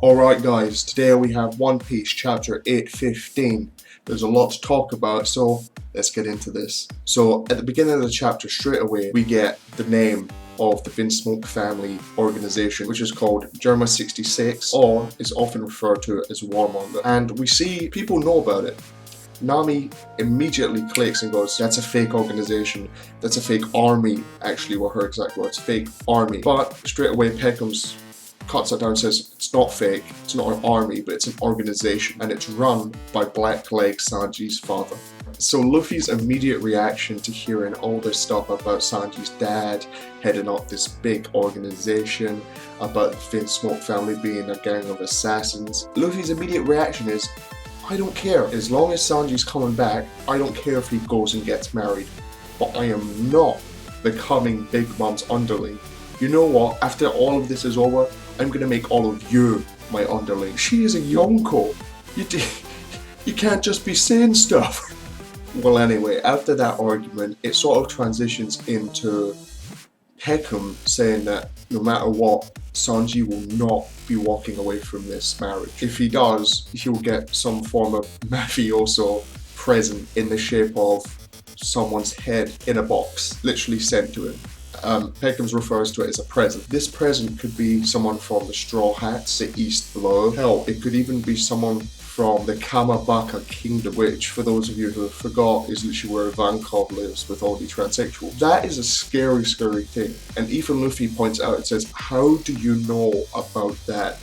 Alright guys, today we have One Piece chapter 815. There's a lot to talk about, so let's get into this. So at the beginning of the chapter, straight away, we get the name of the Vinsmoke family organization, which is called Germa 66, or is often referred to as Warmonger. And we see people know about it. Nami immediately clicks and goes, that's a fake organization, that's a fake army, actually were her exact words, fake army. But straight away Peckham's cuts it down and says, it's not fake, it's not an army, but it's an organization, and it's run by Blackleg Sanji's father. So Luffy's immediate reaction to hearing all this stuff about Sanji's dad heading up this big organization, about the Vinsmoke family being a gang of assassins, Luffy's immediate reaction is, I don't care. As long as Sanji's coming back, I don't care if he goes and gets married. But I am not becoming Big Mom's underling. You know what? After all of this is over, I'm gonna make all of you my underling. She is a Yonko. You can't just be saying stuff. Well, anyway, after that argument, it sort of transitions into Peckham saying that no matter what, Sanji will not be walking away from this marriage. If he does, he'll get some form of mafioso present in the shape of someone's head in a box, literally sent to him. Peckham refers to it as a present. This present could be someone from the Straw Hats, the East Blow. Hell, it could even be someone from the Kamabaka Kingdom, which, for those of you who forgot, is literally where Vankov lives with all the transsexuals. That is a scary, scary thing. And even Luffy points out and says, how do you know about that?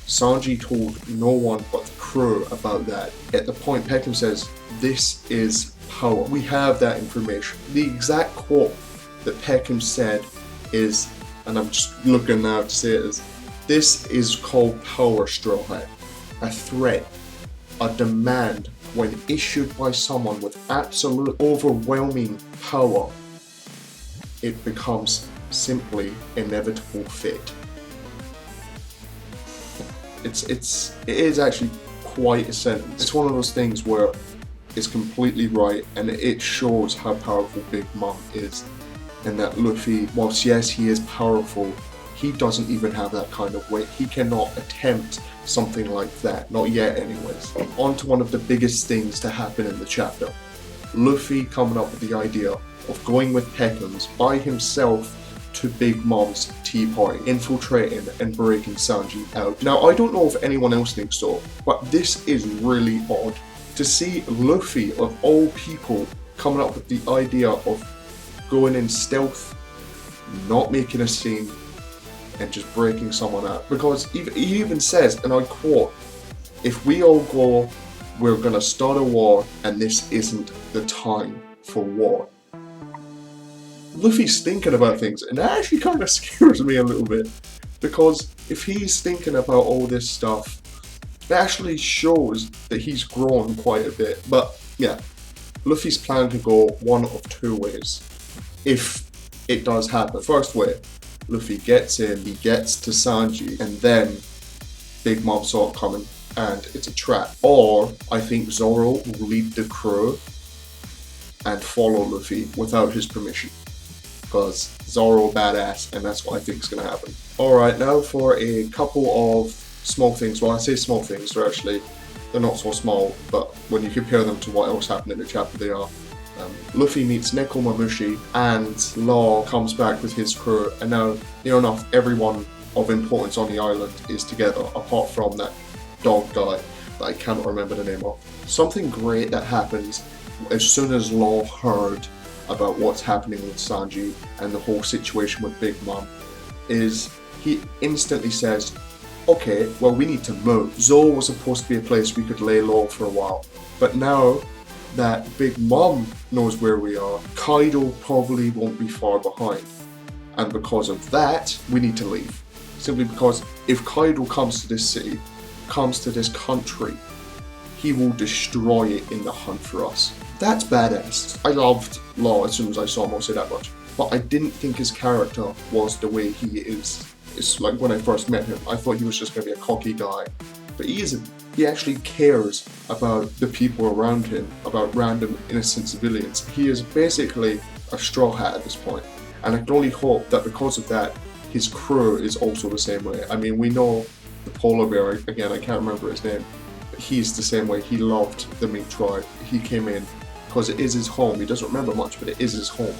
Sanji told no one but the crew about that. At the point, Peckham says, this is power. We have that information. The exact quote that Peckham said is, and I'm just looking now to say it, is, this is called power, Straw Hat. A threat, a demand, when issued by someone with absolute overwhelming power, it becomes simply inevitable fate. It is actually quite a sentence. It's one of those things where it's completely right, and it shows how powerful Big Mom is. And that Luffy, whilst yes he is powerful, he doesn't even have that kind of weight. He cannot attempt something like that, not yet anyways. On to one of the biggest things to happen in the chapter. Luffy coming up with the idea of going with Peckham's by himself to Big Mom's tea party, infiltrating and breaking Sanji out. Now I don't know if anyone else thinks so, but this is really odd. To see Luffy, of all people, coming up with the idea of going in stealth, not making a scene, and just breaking someone out. Because he even says, and I quote, if we all go, we're gonna start a war, and this isn't the time for war. Luffy's thinking about things, and that actually kind of scares me a little bit. Because if he's thinking about all this stuff, it actually shows that he's grown quite a bit. But yeah, Luffy's planning to go one of two ways. If it does happen. First way, Luffy gets in, he gets to Sanji, and then Big Mom saw it coming, and it's a trap. Or I think Zoro will lead the crew and follow Luffy without his permission. Because Zoro badass, and that's what I think is going to happen. Alright, now for a couple of small things. Well, I say small things, they're not so small, but when you compare them to what else happened in the chapter, they are. Luffy meets Nekomamushi, and Law comes back with his crew, and now, near enough, everyone of importance on the island is together, apart from that dog guy that I cannot remember the name of. Something great that happens as soon as Law heard about what's happening with Sanji and the whole situation with Big Mom is he instantly says, okay, well we need to move. Zoro was supposed to be a place we could lay low for a while, but now that Big Mom knows where we are, Kaido probably won't be far behind. And because of that, we need to leave. Simply because if Kaido comes to this city, comes to this country, he will destroy it in the hunt for us. That's badass. I loved Law as soon as I saw him, I'll say that much. But I didn't think his character was the way he is. It's like when I first met him, I thought he was just going to be a cocky guy. But he isn't. He actually cares about the people around him, about random innocent civilians. He is basically a straw hat at this point. And I can only hope that because of that, his crew is also the same way. I mean, we know the polar bear, again, I can't remember his name, but he's the same way. He loved the mink tribe. He came in because it is his home. He doesn't remember much, but it is his home.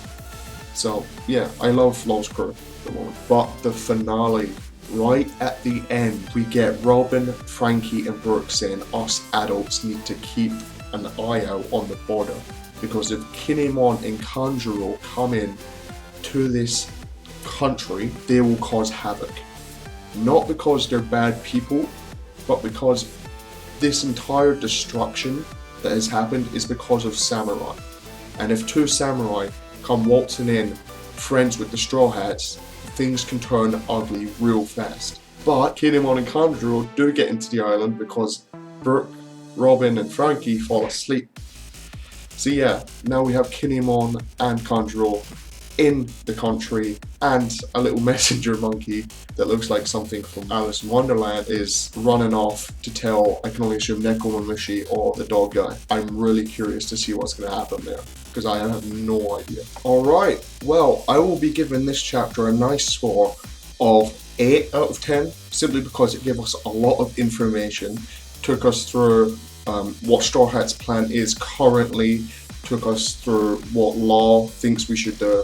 So yeah, I love Lost Crew at the moment. But the finale, right at the end, we get Robin, Frankie and Brooke saying us adults need to keep an eye out on the border, because if Kinemon and Kanjuro come in to this country, they will cause havoc. Not because they're bad people, but because this entire destruction that has happened is because of samurai. And if two samurai come waltzing in, friends with the Straw Hats, things can turn ugly real fast. But Kinemon and Kanjuro do get into the island because Brooke, Robin and Frankie fall asleep. So yeah, now we have Kinemon and Kanjuro in the country, and a little messenger monkey that looks like something from Alice in Wonderland is running off to tell, I can only assume, Nekomamushi or the dog guy. I'm really curious to see what's going to happen there, because I have no idea. Alright, well, I will be giving this chapter a nice score of 8 out of 10, simply because it gave us a lot of information, took us through what Straw Hat's plan is currently, took us through what Law thinks we should do.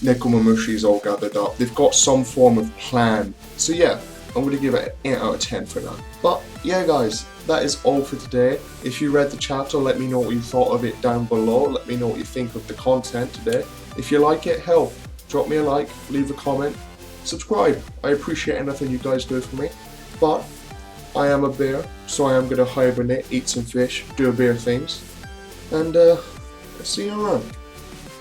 Nekomamushi's all gathered up. They've got some form of plan. So yeah, I'm going to give it an 8 out of 10 for now. But yeah guys, that is all for today. If you read the chapter, let me know what you thought of it down below. Let me know what you think of the content today. If you like it, hell, drop me a like, leave a comment, subscribe. I appreciate anything you guys do for me. But I am a bear, so I am going to hibernate, eat some fish, do bear things. And see you around.